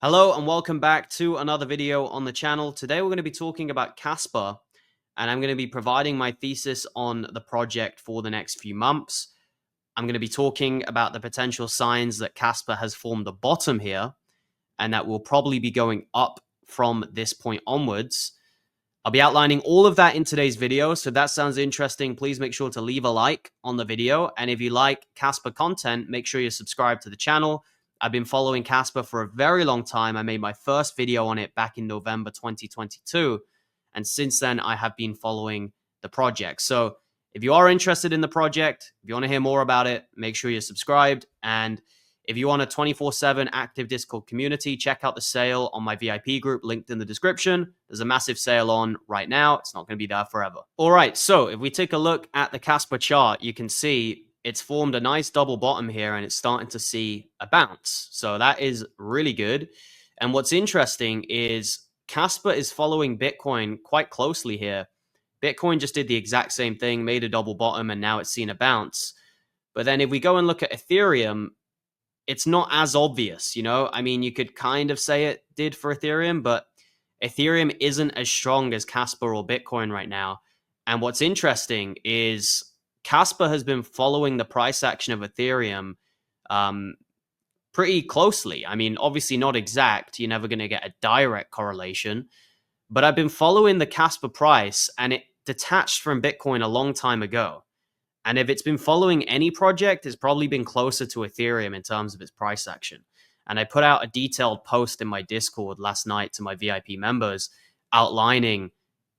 Hello and welcome back to another video on the channel. Today we're going to be talking about Casper, and I'm going to be providing my thesis on the project for the next few months. I'm going to be talking about the potential signs that Casper has formed a bottom here and that will probably be going up from this point onwards. I'll be outlining all of that in today's video, so if that sounds interesting, please make sure to leave a like on the video, and if you like Casper content, make sure you subscribe to the channel. I've been following Casper for a very long time. I made my first video on it back in November 2022. And since then, I have been following the project. So if you are interested in the project, if you want to hear more about it, make sure you're subscribed. And if you want a 24/7 active Discord community, check out the sale on my VIP group linked in the description. There's a massive sale on right now. It's not going to be there forever. All right, so if we take a look at the Casper chart, you can see it's formed a nice double bottom here and it's starting to see a bounce. So that is really good. And what's interesting is Casper is following Bitcoin quite closely here. Bitcoin just did the exact same thing, made a double bottom, and now it's seen a bounce. But then if we go and look at Ethereum, it's not as obvious, you know? I mean, you could kind of say it did for Ethereum, but Ethereum isn't as strong as Casper or Bitcoin right now. And what's interesting is Casper has been following the price action of Ethereum pretty closely. I mean, obviously not exact. You're never going to get a direct correlation. But I've been following the Casper price, and it detached from Bitcoin a long time ago. And if it's been following any project, it's probably been closer to Ethereum in terms of its price action. And I put out a detailed post in my Discord last night to my VIP members outlining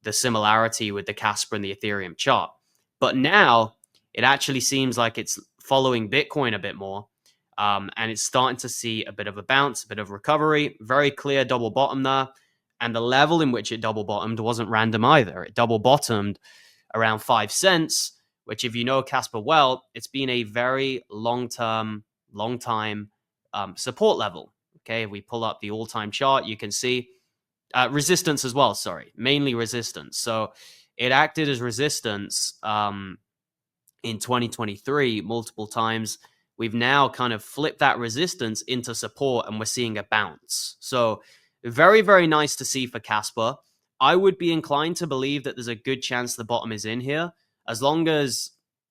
the similarity with the Casper and the Ethereum chart. But now it actually seems like it's following Bitcoin a bit more. And it's starting to see a bit of a bounce, a bit of recovery, very clear double bottom there. And the level in which it double bottomed wasn't random either. It double bottomed around 5 cents, which, if you know Casper well, it's been a very long time support level. Okay, if we pull up the all-time chart, you can see resistance as well. Sorry, mainly resistance. So it acted as resistance in 2023 multiple times. We've now kind of flipped that resistance into support, and we're seeing a bounce. So very, very nice to see for Casper. I would be inclined to believe that there's a good chance the bottom is in here, as long as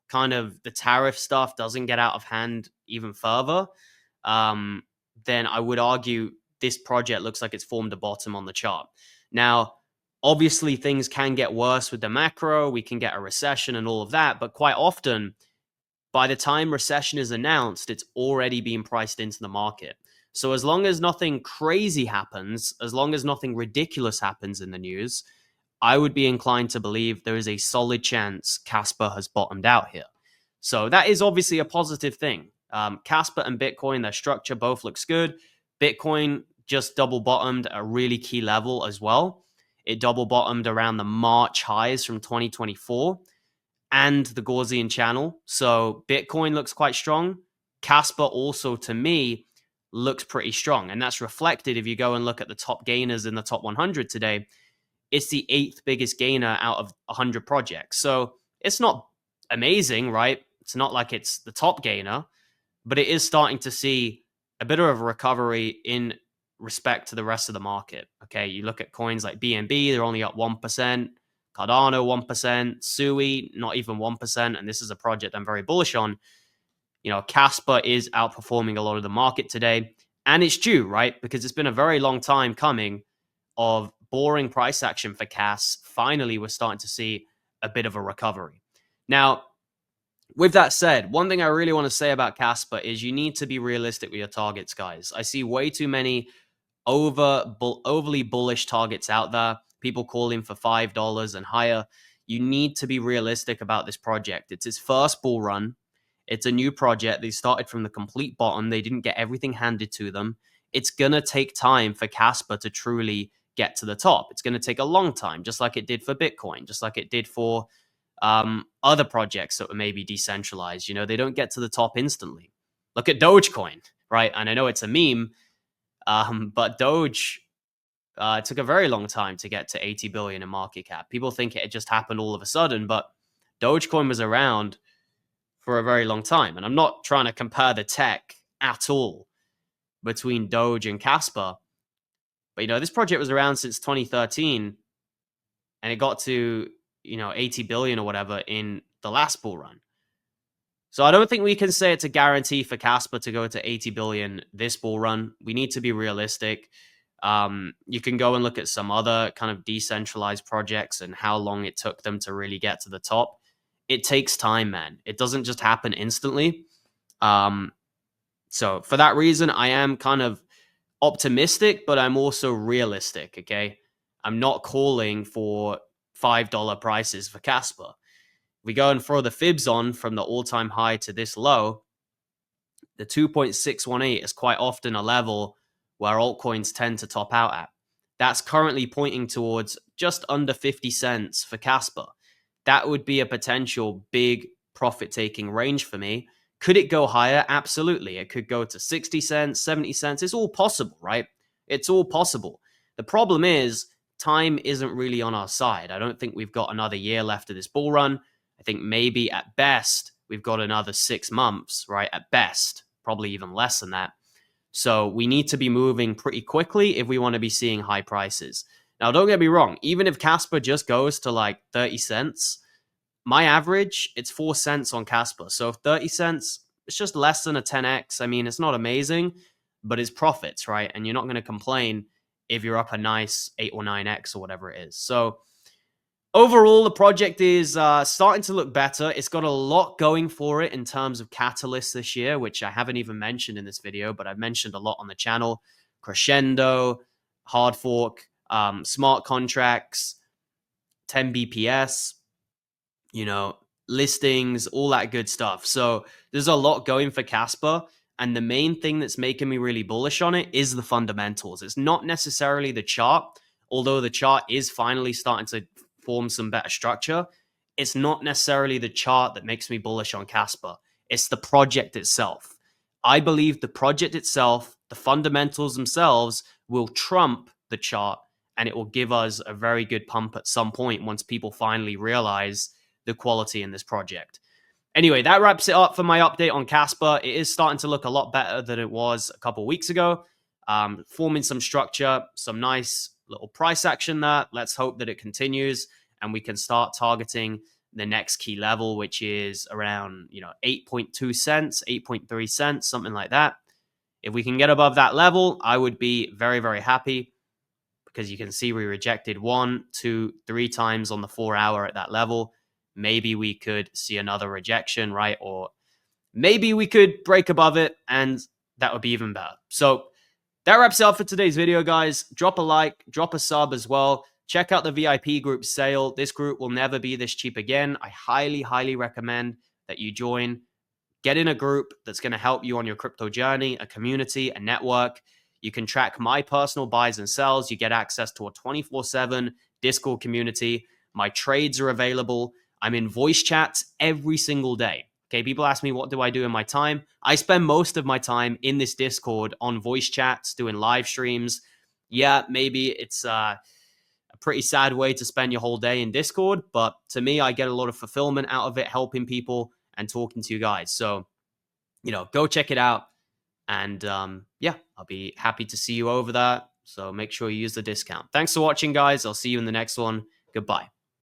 kind of the tariff stuff doesn't get out of hand even further. Then I would argue this project looks like it's formed a bottom on the chart. Now, obviously, things can get worse with the macro. We can get a recession and all of that. But quite often, by the time recession is announced, it's already being priced into the market. So as long as nothing crazy happens, as long as nothing ridiculous happens in the news, I would be inclined to believe there is a solid chance Casper has bottomed out here. So that is obviously a positive thing. Casper and Bitcoin, their structure both looks good. Bitcoin just double bottomed at a really key level as well. It double bottomed around the March highs from 2024 and the Gaussian channel. So Bitcoin looks quite strong. Casper also, to me, looks pretty strong. And that's reflected if you go and look at the top gainers in the top 100 today. It's the 8th biggest gainer out of 100 projects. So it's not amazing, right? It's not like it's the top gainer, but it is starting to see a bit of a recovery in respect to the rest of the market. Okay, you look at coins like BNB, they're only up 1%, Cardano 1%, Sui not even 1%, and this is a project I'm very bullish on. You know, Casper is outperforming a lot of the market today, and it's due, right? Because it's been a very long time coming of boring price action for Cas. Finally, we're starting to see a bit of a recovery. Now, with that said, one thing I really want to say about Casper is you need to be realistic with your targets, guys. I see way too many overly bullish targets out there. People calling for $5 and higher. You need to be realistic about this project. It's its first bull run. It's a new project. They started from the complete bottom. They didn't get everything handed to them. It's going to take time for Casper to truly get to the top. It's going to take a long time, just like it did for Bitcoin, just like it did for other projects that were maybe decentralized. You know, they don't get to the top instantly. Look at Dogecoin, right? And I know it's a meme, but Doge took a very long time to get to 80 billion in market cap. People think it just happened all of a sudden, but Dogecoin was around for a very long time. And I'm not trying to compare the tech at all between Doge and Casper, But, this project was around since 2013, and it got to, 80 billion or whatever in the last bull run. So I don't think we can say it's a guarantee for Casper to go to 80 billion this bull run. We need to be realistic. You can go and look at some other kind of decentralized projects and how long it took them to really get to the top. It takes time, man. It doesn't just happen instantly. So for that reason, I am kind of optimistic, but I'm also realistic, okay? I'm not calling for $5 prices for Casper. We go and throw the fibs on from the all-time high to this low, the 2.618 is quite often a level where altcoins tend to top out at. That's currently pointing towards just under 50 cents for Casper. That would be a potential big profit-taking range for me. Could it go higher? Absolutely. It could go to 60 cents, 70 cents. It's all possible, right? It's all possible. The problem is time isn't really on our side. I don't think we've got another year left of this bull run. I think maybe at best, we've got another 6 months, right? At best, probably even less than that. So we need to be moving pretty quickly if we want to be seeing high prices. Now, don't get me wrong. Even if Casper just goes to like 30 cents, my average, it's 4 cents on Casper. So 30 cents, it's just less than a 10x. I mean, it's not amazing, but it's profits, right? And you're not going to complain if you're up a nice 8 or 9x or whatever it is. So overall, the project is starting to look better. It's got a lot going for it in terms of catalysts this year, which I haven't even mentioned in this video, but I've mentioned a lot on the channel. Crescendo, hard fork, smart contracts, 10 BPS, listings, all that good stuff. So there's a lot going for Casper. And the main thing that's making me really bullish on it is the fundamentals. It's not necessarily the chart, although the chart is finally starting to form some better structure. It's not necessarily the chart that makes me bullish on Casper. It's the project itself. I believe the project itself, the fundamentals themselves, will trump the chart, and it will give us a very good pump at some point once people finally realize the quality in this project. Anyway, that wraps it up for my update on Casper. It is starting to look a lot better than it was a couple weeks ago. Forming some structure, some nice little price action there. Let's hope that it continues and we can start targeting the next key level, which is around 8.2 cents, 8.3 cents, something like that. If we can get above that level, I would be very, very happy, because you can see we rejected 1, 2, 3 times on the 4 hour at that level. Maybe we could see another rejection, right? Or maybe we could break above it, and that would be even better. So that wraps it up for today's video, guys. Drop a like, drop a sub as well. Check out the VIP group sale. This group will never be this cheap again. I highly, highly recommend that you join. Get in a group that's going to help you on your crypto journey, a community, a network. You can track my personal buys and sells. You get access to a 24/7 Discord community. My trades are available. I'm in voice chats every single day. Okay, people ask me, what do I do in my time? I spend most of my time in this Discord on voice chats, doing live streams. Yeah, maybe it's a pretty sad way to spend your whole day in Discord, but to me, I get a lot of fulfillment out of it, helping people and talking to you guys. So, go check it out. And yeah, I'll be happy to see you over there. So make sure you use the discount. Thanks for watching, guys. I'll see you in the next one. Goodbye.